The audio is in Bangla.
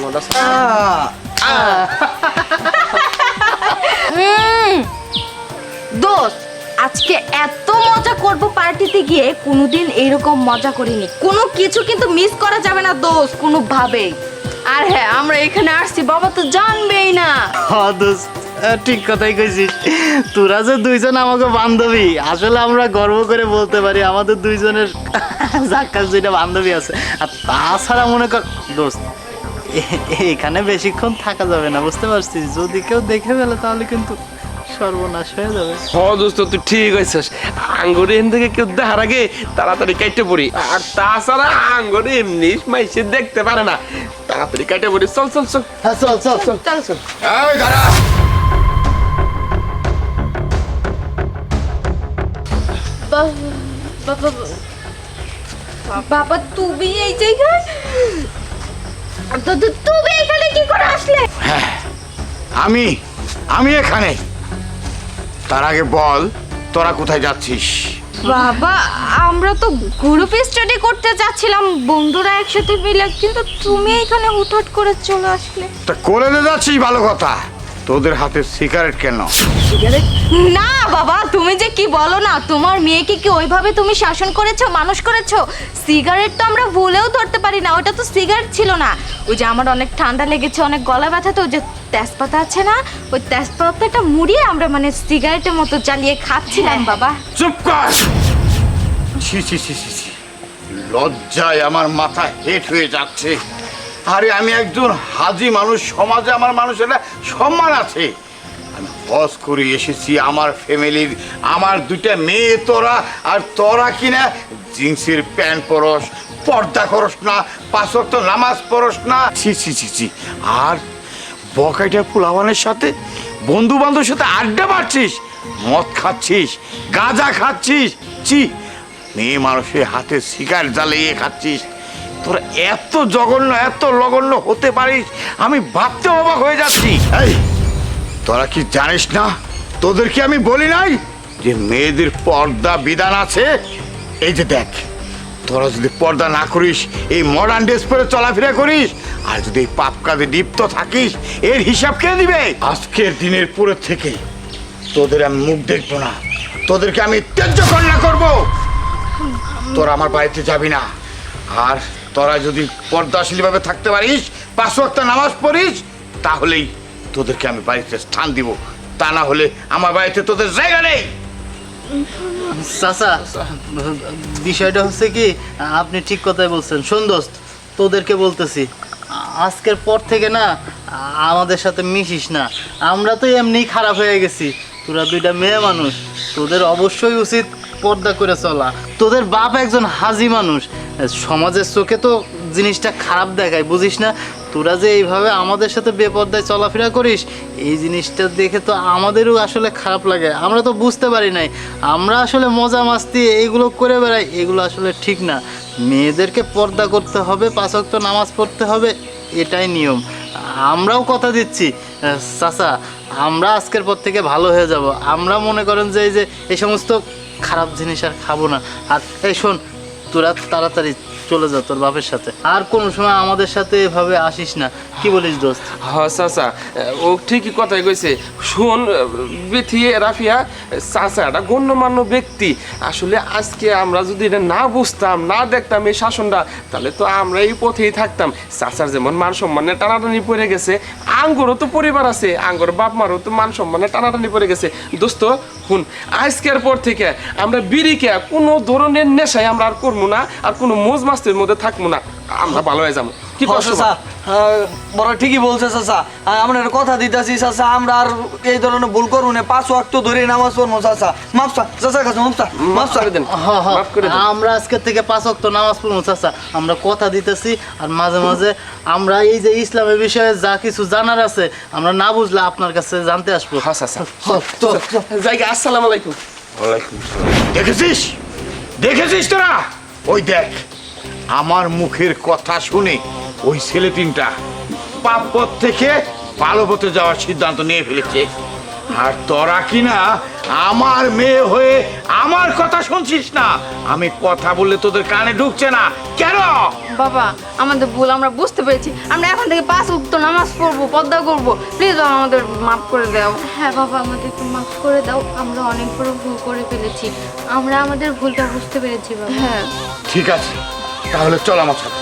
ওটা দোস্ত আজকে এত মজা করব পার্টিতে গিয়ে, কোনোদিন এইরকম মজা করিনি। কোনো কিছু কিন্তু মিস করা যাবে না দোস্ত, কোনো ভাবে। আর হ্যাঁ, আমরা এখানে আসছি বাবা তো জানবেই না। হ্যাঁ দোস্ত, ঠিক কথাই কইছিস। তোরা যে দুইজন আমাকে বান্ধবী, আসলে আমরা গর্ব করে বলতে পারি আমাদের দুইজনের জাক্কাস দুইটা বান্ধবী আছে। আর তাছাড়া মনে কর দোস্ত, এখানে বেশিক্ষণ থাকা যাবে না, বুঝতে পারছিস? যদি কেউ দেখে ফেলে তাহলে কিন্তু সর্বনাশ হয়ে যাবে। দোস্ত তুই ঠিক আছিস। আঙ্গুরে এখান থেকে কেউ দেখার আগে তাড়াতাড়ি কাটতে পড়ি। আর তাছাড়া আঙ্গুরে এমনি মাইসে দেখতে পারে না, তাড়াতাড়ি কাটতে পড়ি। চল চল চল। হ্যাঁ চল চল চল চল চল। এই দাঁড়া। বাবা তুমি এই জায়গায়, তুমি এখানে কি করে আসলে? আমি এখানে। তার আগে বল, তোরা কোথায় যাচ্ছিস? বাবা আমরা তো গ্রুপ স্টাডি করতে যাচ্ছিলাম বন্ধুরা একসাথে মিলে, কিন্তু তুমি এখানে হুটহাট করে চলে আসলে। তা কলেজে যাচ্ছিস ভালো কথা, তোদের হাতে সিগারেট কেন? না বাবা তুমি যে কি বলো না, তোমার মেয়েকে কি ওইভাবে তুমি শাসন করেছো, মানুষ করেছো? সিগারেট তো আমরা ভুলেও ধরতে পারি না, ওটা তো সিগারেট ছিল না। ওই যে আমার অনেক ঠান্ডা লেগেছে, অনেক গলা ব্যথা, তো ওই যে তেজপাতা আছে না, ওই তেজপাতাটা মুড়িয়ে আমরা মানে সিগারেটের মতো জ্বালিয়ে খাচ্ছিলাম বাবা। চুপ কর! ছি ছি ছি ছি ছি, লজ্জায় আমার মাথা হেট হয়ে যাচ্ছে। আরে আমি একজন হাজি মানুষ, সমাজে আমার মানুষের সম্মান আছে। আমি হজ করে এসেছি, আমার ফ্যামিলির, আমার দুইটা মেয়ে তোরা, আর তোরা কিনা জিন্সের প্যান্ট পরস, পর্দা করস না, 5 ওয়াক্ত নামাজ পড়স না। ছি ছি ছি ছি, আর বকাইটা পোলাওয়ানের সাথে বন্ধু বান্ধবের সাথে আড্ডা মারছিস, মদ খাচ্ছিস, গাঁজা খাচ্ছিস। ছি, মেয়ে মানুষের হাতে সিগারেট জ্বালিয়ে খাচ্ছিস। তোরা এত জঘন্য, এত লগন্য হতে পারিস, আমি ভাবতে অবাক হয়ে যাচ্ছি। এই তোরা কি জানিস না, তোদের কি আমি বলি নাই যে মেয়েদের পর্দা বিধান আছে? এই যে দেখ, তোরা যদি পর্দা না করিস, এই মডার্ন ড্রেস পরে চলাফেরা করিস, আর যদি এই পাপ কাজে লিপ্ত থাকিস, এর হিসাব কে দিবে? আজকের দিনের পরে থেকে তোদের আমি মুখ দেখবো না, তোদেরকে আমি ত্যায্য কন্যা করবো। তোরা আমার বাড়িতে যাবি না। আর তোরা যদি পর্দাশীলভাবে থাকতে পারিস, 5 ওয়াক্ত নামাজ পড়িস, তাহলেই তোদেরকে আমি বাড়িতে স্থান দিব। তা না হলে আমার বাড়িতে তোদের জায়গা নেই। চাচা, বিষয়টা হচ্ছে কি, আপনি ঠিক কথাই বলছেন। শোন দোস্ত, তোদেরকে বলতেছি, আজকের পর থেকে না আমাদের সাথে মিশিস না। আমরা তো এমনিই খারাপ হয়ে গেছি, তোরা দুইটা মেয়ে মানুষ, তোদের অবশ্যই উচিত পর্দা করে চলা। তোদের বাপ একজন হাজি মানুষ, সমাজের চোখে তো জিনিসটা খারাপ দেখায়, বুঝিস না? তোরা যে এইভাবে আমাদের সাথে বেপর্দায় চলাফেরা করিস, এই জিনিসটা দেখে তো আমাদেরও আসলে খারাপ লাগে। আমরা তো বুঝতে পারি নাই, আমরা আসলে মজা মাস্তি এইগুলো করে বেড়াই, এগুলো আসলে ঠিক না। মেয়েদেরকে পর্দা করতে হবে, 5 ওয়াক্ত নামাজ পড়তে হবে, এটাই নিয়ম। আমরাও কথা দিচ্ছি চাচা, আমরা আজকের পর থেকে ভালো হয়ে যাব। আমরা মনে করেন যে এই সমস্ত খারাপ জিনিস আর খাবো না। আর এই শোন, তোরা তাড়াতাড়ি চলে যা তোর বাপের সাথে, আর কোনো সময় আমাদের সাথে এভাবে আসিস না। কি বলিস দোস্ত? হ্যাঁ চাচা, ও ঠিকই কথাই কইছে। শোন বিথি, রাফিয়া, চাচা একটা গণ্যমান্য ব্যক্তি। আসলে আজকে আমরা যদি এটা না বুঝতাম, না দেখতাম এই শাসনটা, তাহলে তো আমরা এই পথেই থাকতাম। চাচার যেমন মান সম্মানে টানাটানি পড়ে গেছে, আঙ্গরও তো পরিবার আছে, আঙ্গর বাপ মারও তো মান সম্মানে টানাটানি পড়ে গেছে। দোস্ত শুন, আজকের পর থেকে আমরা বিড়িকে কোনো ধরনের নেশায় আমরা আর করবো না, আর কোনো মোজ মাস্তের মধ্যে থাকবো না, আমরা ভালো হয়ে যাবো। কি করছো? বড় ঠিকই বলছে চাচা, আমরা কথা দিতেছি চাচা, আমরা আর এই ধরনের ভুল করবো না। 5 ওয়াক্ত ধরে নামাজ পড়বো চাচা। মাফ চাচার কাছে মাফ করে দেন, মাফ করে দেন। আমরা আজকের থেকে 5 ওয়াক্ত নামাজ পড়বো চাচা, আমরা কথা দিতেছি। আর মাঝে মাঝে আমরা এই যে ইসলামের বিষয়ে যা কিছু জানার আছে, আমরা না বুঝলে আপনার কাছে জানতে আসবো। হ্যাঁ চাচা, জায়গা। আসসালামু আলাইকুম। ওয়ালাইকুম আসসালাম। দেখেছিস, দেখেছিস তোরা? ওই দেখ, আমার মুখের কথা শুনে ওই ছেলে 3টা পাপ পথ থেকে ভালো পথে যাওয়ার সিদ্ধান্ত নিয়ে ফেলেছে। আর তোরা কিনা আমার মেয়ে হয়ে আমার কথা শুনছিস না। আমি কথা বললে তোদের কানে ঢুকছে না কেন? বাবা আমাদের ভুল আমরা বুঝতে পেরেছি, আমরা এখন থেকে 5 ওয়াক্ত নামাজ পড়বো, পর্দা করবো। প্লিজ বাবা আমাদের মাফ করে দাও। হ্যাঁ বাবা, আমাদেরকে মাফ করে দাও, আমরা অনেক বড় ভুল করে ফেলেছি, আমরা আমাদের ভুলটা বুঝতে পেরেছি বাবা। হ্যাঁ ঠিক আছে, তাহলে চল আমার সাথে।